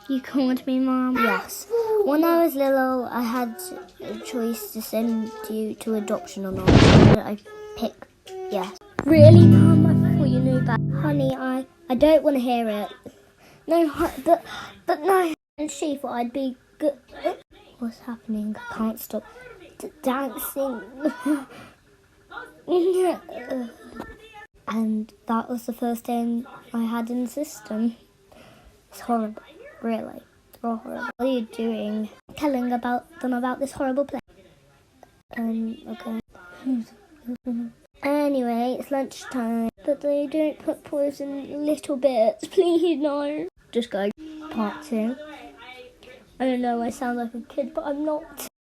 You called me Mum? Yes. When I was little, I had a choice to send you to adoption or not. I picked yes. Really, Mum? I thought you knew that. Honey, I don't want to hear it. No, but no. And she thought I'd be good. What's happening? I can't stop dancing. And that was the first day I had in the system. It's horrible, really. It's horrible. What are you doing? Telling them about this horrible place. Okay. Anyway, it's lunchtime. But they don't put poison in little bits. Please, no. Just go. Part 2. I don't know, I sound like a kid, but I'm not.